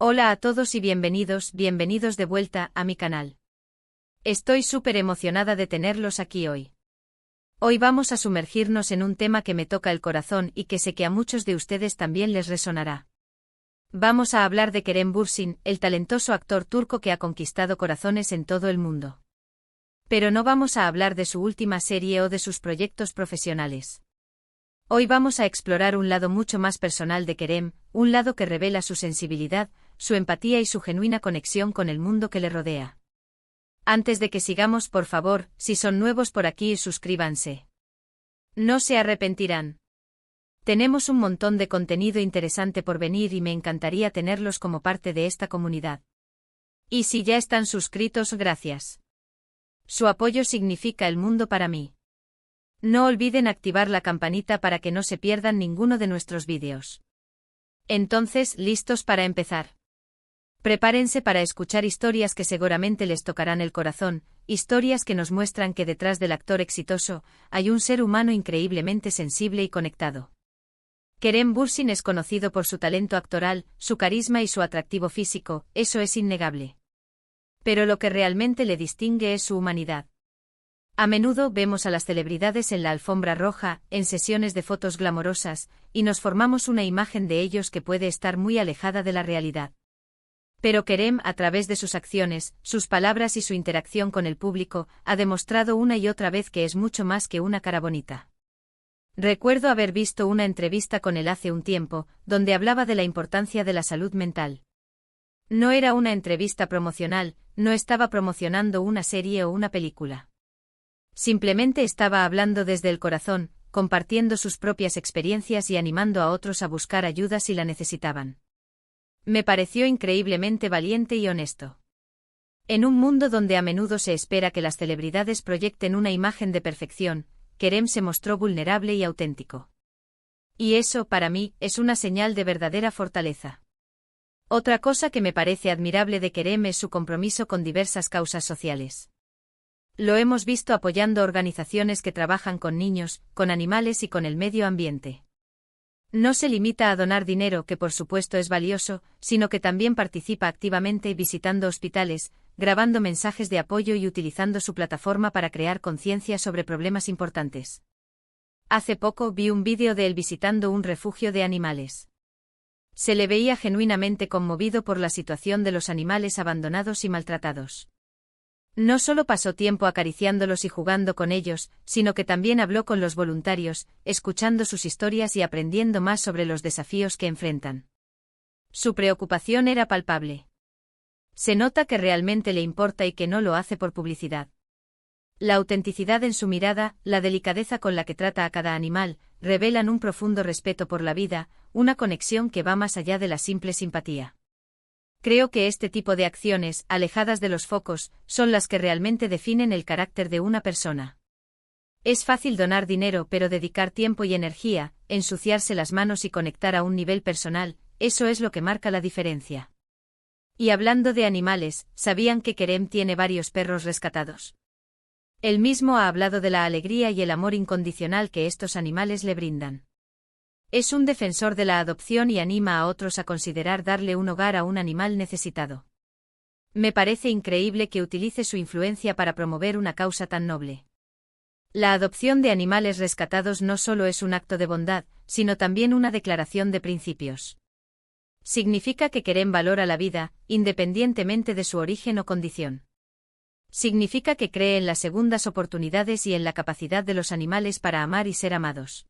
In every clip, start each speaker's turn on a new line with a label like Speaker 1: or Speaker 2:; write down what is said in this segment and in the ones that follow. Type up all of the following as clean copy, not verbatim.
Speaker 1: Hola a todos y bienvenidos de vuelta a mi canal. Estoy súper emocionada de tenerlos aquí hoy. Hoy vamos a sumergirnos en un tema que me toca el corazón y que sé que a muchos de ustedes también les resonará. Vamos a hablar de Kerem Bürsin, el talentoso actor turco que ha conquistado corazones en todo el mundo. Pero no vamos a hablar de su última serie o de sus proyectos profesionales. Hoy vamos a explorar un lado mucho más personal de Kerem, un lado que revela su sensibilidad, su empatía y su genuina conexión con el mundo que le rodea. Antes de que sigamos, por favor, si son nuevos por aquí, suscríbanse. No se arrepentirán. Tenemos un montón de contenido interesante por venir y me encantaría tenerlos como parte de esta comunidad. Y si ya están suscritos, gracias. Su apoyo significa el mundo para mí. No olviden activar la campanita para que no se pierdan ninguno de nuestros vídeos. Entonces, ¿listos para empezar? Prepárense para escuchar historias que seguramente les tocarán el corazón, historias que nos muestran que detrás del actor exitoso hay un ser humano increíblemente sensible y conectado. Kerem Bürsin es conocido por su talento actoral, su carisma y su atractivo físico, eso es innegable. Pero lo que realmente le distingue es su humanidad. A menudo vemos a las celebridades en la alfombra roja, en sesiones de fotos glamorosas, y nos formamos una imagen de ellos que puede estar muy alejada de la realidad. Pero Kerem, a través de sus acciones, sus palabras y su interacción con el público, ha demostrado una y otra vez que es mucho más que una cara bonita. Recuerdo haber visto una entrevista con él hace un tiempo, donde hablaba de la importancia de la salud mental. No era una entrevista promocional, no estaba promocionando una serie o una película. Simplemente estaba hablando desde el corazón, compartiendo sus propias experiencias y animando a otros a buscar ayuda si la necesitaban. Me pareció increíblemente valiente y honesto. En un mundo donde a menudo se espera que las celebridades proyecten una imagen de perfección, Kerem se mostró vulnerable y auténtico. Y eso, para mí, es una señal de verdadera fortaleza. Otra cosa que me parece admirable de Kerem es su compromiso con diversas causas sociales. Lo hemos visto apoyando organizaciones que trabajan con niños, con animales y con el medio ambiente. No se limita a donar dinero, que por supuesto es valioso, sino que también participa activamente visitando hospitales, grabando mensajes de apoyo y utilizando su plataforma para crear conciencia sobre problemas importantes. Hace poco vi un vídeo de él visitando un refugio de animales. Se le veía genuinamente conmovido por la situación de los animales abandonados y maltratados. No solo pasó tiempo acariciándolos y jugando con ellos, sino que también habló con los voluntarios, escuchando sus historias y aprendiendo más sobre los desafíos que enfrentan. Su preocupación era palpable. Se nota que realmente le importa y que no lo hace por publicidad. La autenticidad en su mirada, la delicadeza con la que trata a cada animal, revelan un profundo respeto por la vida, una conexión que va más allá de la simple simpatía. Creo que este tipo de acciones, alejadas de los focos, son las que realmente definen el carácter de una persona. Es fácil donar dinero, pero dedicar tiempo y energía, ensuciarse las manos y conectar a un nivel personal, eso es lo que marca la diferencia. Y hablando de animales, ¿sabían que Kerem tiene varios perros rescatados? Él mismo ha hablado de la alegría y el amor incondicional que estos animales le brindan. Es un defensor de la adopción y anima a otros a considerar darle un hogar a un animal necesitado. Me parece increíble que utilice su influencia para promover una causa tan noble. La adopción de animales rescatados no solo es un acto de bondad, sino también una declaración de principios. Significa que Kerem valora la vida, independientemente de su origen o condición. Significa que cree en las segundas oportunidades y en la capacidad de los animales para amar y ser amados.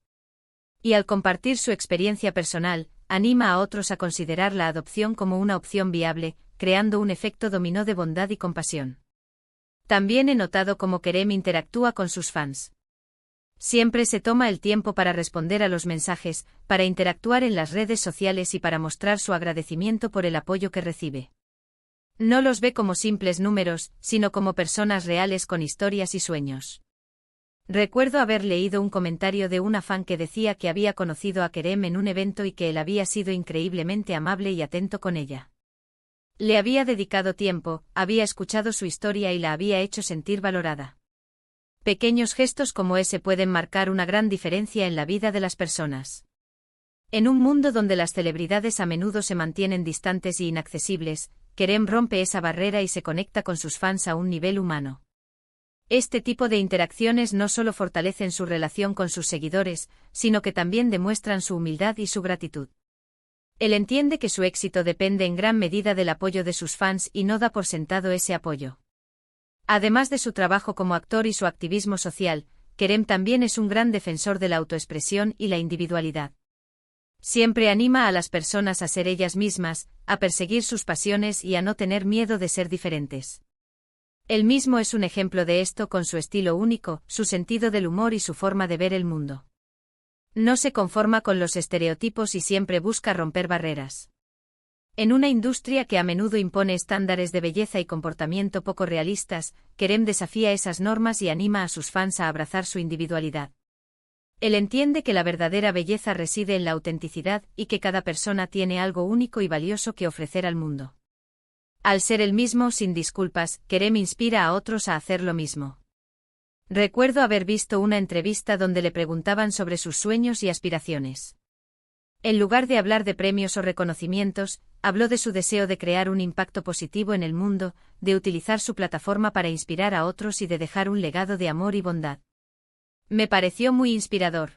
Speaker 1: Y al compartir su experiencia personal, anima a otros a considerar la adopción como una opción viable, creando un efecto dominó de bondad y compasión. También he notado cómo Kerem interactúa con sus fans. Siempre se toma el tiempo para responder a los mensajes, para interactuar en las redes sociales y para mostrar su agradecimiento por el apoyo que recibe. No los ve como simples números, sino como personas reales con historias y sueños. Recuerdo haber leído un comentario de una fan que decía que había conocido a Kerem en un evento y que él había sido increíblemente amable y atento con ella. Le había dedicado tiempo, había escuchado su historia y la había hecho sentir valorada. Pequeños gestos como ese pueden marcar una gran diferencia en la vida de las personas. En un mundo donde las celebridades a menudo se mantienen distantes y inaccesibles, Kerem rompe esa barrera y se conecta con sus fans a un nivel humano. Este tipo de interacciones no solo fortalecen su relación con sus seguidores, sino que también demuestran su humildad y su gratitud. Él entiende que su éxito depende en gran medida del apoyo de sus fans y no da por sentado ese apoyo. Además de su trabajo como actor y su activismo social, Kerem también es un gran defensor de la autoexpresión y la individualidad. Siempre anima a las personas a ser ellas mismas, a perseguir sus pasiones y a no tener miedo de ser diferentes. Él mismo es un ejemplo de esto con su estilo único, su sentido del humor y su forma de ver el mundo. No se conforma con los estereotipos y siempre busca romper barreras. En una industria que a menudo impone estándares de belleza y comportamiento poco realistas, Kerem desafía esas normas y anima a sus fans a abrazar su individualidad. Él entiende que la verdadera belleza reside en la autenticidad y que cada persona tiene algo único y valioso que ofrecer al mundo. Al ser él mismo sin disculpas, Kerem inspira a otros a hacer lo mismo. Recuerdo haber visto una entrevista donde le preguntaban sobre sus sueños y aspiraciones. En lugar de hablar de premios o reconocimientos, habló de su deseo de crear un impacto positivo en el mundo, de utilizar su plataforma para inspirar a otros y de dejar un legado de amor y bondad. Me pareció muy inspirador.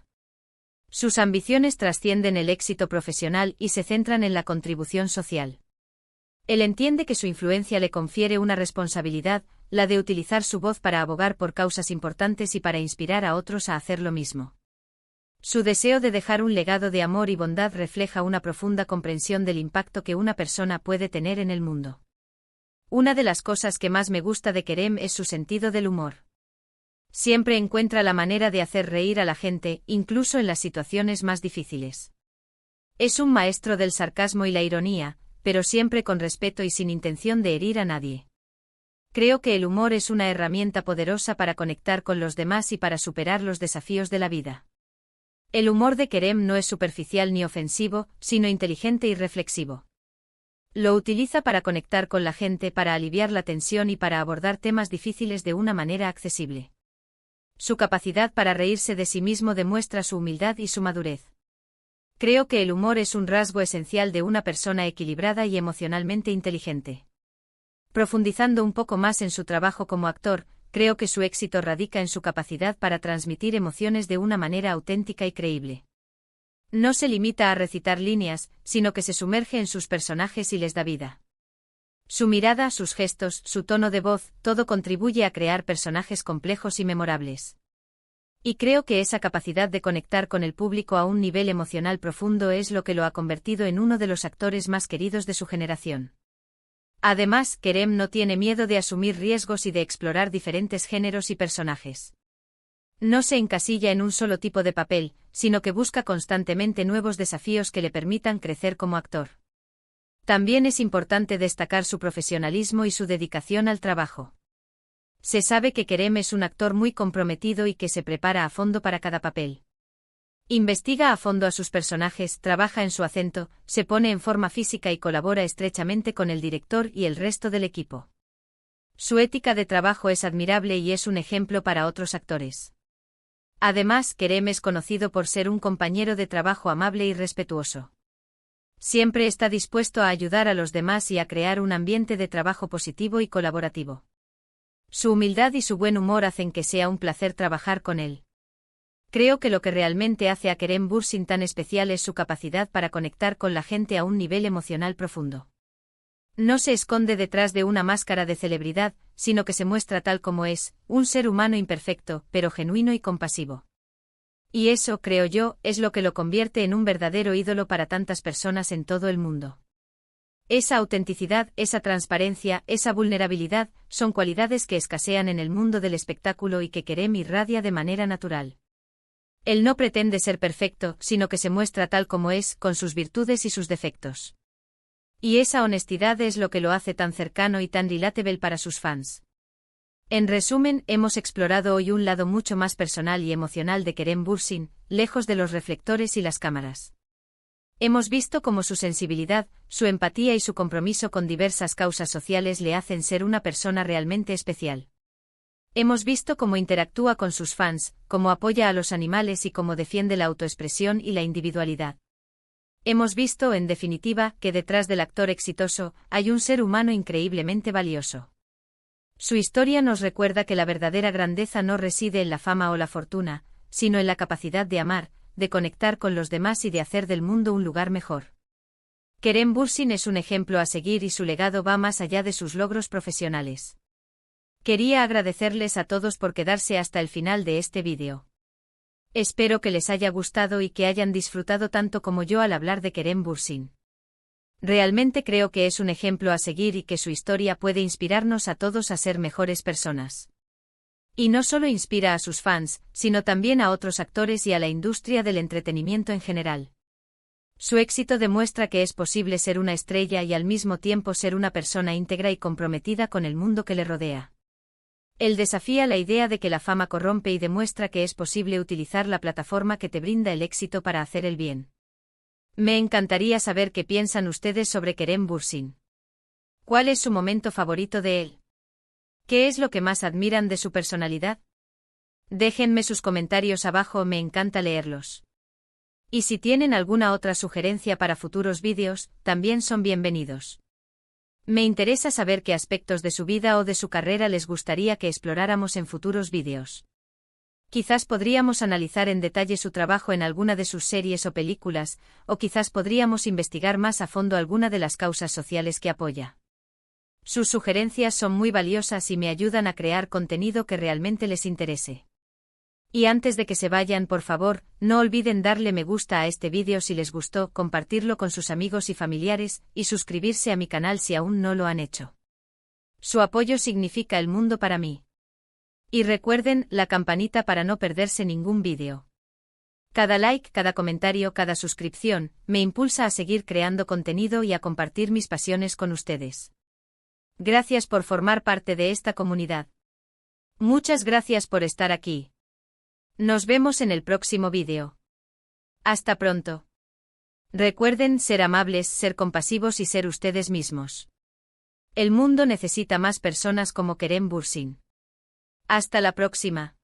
Speaker 1: Sus ambiciones trascienden el éxito profesional y se centran en la contribución social. Él entiende que su influencia le confiere una responsabilidad, la de utilizar su voz para abogar por causas importantes y para inspirar a otros a hacer lo mismo. Su deseo de dejar un legado de amor y bondad refleja una profunda comprensión del impacto que una persona puede tener en el mundo. Una de las cosas que más me gusta de Kerem es su sentido del humor. Siempre encuentra la manera de hacer reír a la gente, incluso en las situaciones más difíciles. Es un maestro del sarcasmo y la ironía, pero siempre con respeto y sin intención de herir a nadie. Creo que el humor es una herramienta poderosa para conectar con los demás y para superar los desafíos de la vida. El humor de Kerem no es superficial ni ofensivo, sino inteligente y reflexivo. Lo utiliza para conectar con la gente, para aliviar la tensión y para abordar temas difíciles de una manera accesible. Su capacidad para reírse de sí mismo demuestra su humildad y su madurez. Creo que el humor es un rasgo esencial de una persona equilibrada y emocionalmente inteligente. Profundizando un poco más en su trabajo como actor, creo que su éxito radica en su capacidad para transmitir emociones de una manera auténtica y creíble. No se limita a recitar líneas, sino que se sumerge en sus personajes y les da vida. Su mirada, sus gestos, su tono de voz, todo contribuye a crear personajes complejos y memorables. Y creo que esa capacidad de conectar con el público a un nivel emocional profundo es lo que lo ha convertido en uno de los actores más queridos de su generación. Además, Kerem no tiene miedo de asumir riesgos y de explorar diferentes géneros y personajes. No se encasilla en un solo tipo de papel, sino que busca constantemente nuevos desafíos que le permitan crecer como actor. También es importante destacar su profesionalismo y su dedicación al trabajo. Se sabe que Kerem es un actor muy comprometido y que se prepara a fondo para cada papel. Investiga a fondo a sus personajes, trabaja en su acento, se pone en forma física y colabora estrechamente con el director y el resto del equipo. Su ética de trabajo es admirable y es un ejemplo para otros actores. Además, Kerem es conocido por ser un compañero de trabajo amable y respetuoso. Siempre está dispuesto a ayudar a los demás y a crear un ambiente de trabajo positivo y colaborativo. Su humildad y su buen humor hacen que sea un placer trabajar con él. Creo que lo que realmente hace a Kerem Bürsin tan especial es su capacidad para conectar con la gente a un nivel emocional profundo. No se esconde detrás de una máscara de celebridad, sino que se muestra tal como es, un ser humano imperfecto, pero genuino y compasivo. Y eso, creo yo, es lo que lo convierte en un verdadero ídolo para tantas personas en todo el mundo. Esa autenticidad, esa transparencia, esa vulnerabilidad, son cualidades que escasean en el mundo del espectáculo y que Kerem irradia de manera natural. Él no pretende ser perfecto, sino que se muestra tal como es, con sus virtudes y sus defectos. Y esa honestidad es lo que lo hace tan cercano y tan relatable para sus fans. En resumen, hemos explorado hoy un lado mucho más personal y emocional de Kerem Bürsin, lejos de los reflectores y las cámaras. Hemos visto cómo su sensibilidad, su empatía y su compromiso con diversas causas sociales le hacen ser una persona realmente especial. Hemos visto cómo interactúa con sus fans, cómo apoya a los animales y cómo defiende la autoexpresión y la individualidad. Hemos visto, en definitiva, que detrás del actor exitoso, hay un ser humano increíblemente valioso. Su historia nos recuerda que la verdadera grandeza no reside en la fama o la fortuna, sino en la capacidad de amar, de conectar con los demás y de hacer del mundo un lugar mejor. Kerem Bürsin es un ejemplo a seguir y su legado va más allá de sus logros profesionales. Quería agradecerles a todos por quedarse hasta el final de este vídeo. Espero que les haya gustado y que hayan disfrutado tanto como yo al hablar de Kerem Bürsin. Realmente creo que es un ejemplo a seguir y que su historia puede inspirarnos a todos a ser mejores personas. Y no solo inspira a sus fans, sino también a otros actores y a la industria del entretenimiento en general. Su éxito demuestra que es posible ser una estrella y al mismo tiempo ser una persona íntegra y comprometida con el mundo que le rodea. Él desafía la idea de que la fama corrompe y demuestra que es posible utilizar la plataforma que te brinda el éxito para hacer el bien. Me encantaría saber qué piensan ustedes sobre Kerem Bürsin. ¿Cuál es su momento favorito de él? ¿Qué es lo que más admiran de su personalidad? Déjenme sus comentarios abajo, me encanta leerlos. Y si tienen alguna otra sugerencia para futuros vídeos, también son bienvenidos. Me interesa saber qué aspectos de su vida o de su carrera les gustaría que exploráramos en futuros vídeos. Quizás podríamos analizar en detalle su trabajo en alguna de sus series o películas, o quizás podríamos investigar más a fondo alguna de las causas sociales que apoya. Sus sugerencias son muy valiosas y me ayudan a crear contenido que realmente les interese. Y antes de que se vayan, por favor, no olviden darle me gusta a este vídeo si les gustó, compartirlo con sus amigos y familiares, y suscribirse a mi canal si aún no lo han hecho. Su apoyo significa el mundo para mí. Y recuerden, la campanita para no perderse ningún vídeo. Cada like, cada comentario, cada suscripción, me impulsa a seguir creando contenido y a compartir mis pasiones con ustedes. Gracias por formar parte de esta comunidad. Muchas gracias por estar aquí. Nos vemos en el próximo vídeo. Hasta pronto. Recuerden ser amables, ser compasivos y ser ustedes mismos. El mundo necesita más personas como Kerem Bürsin. Hasta la próxima.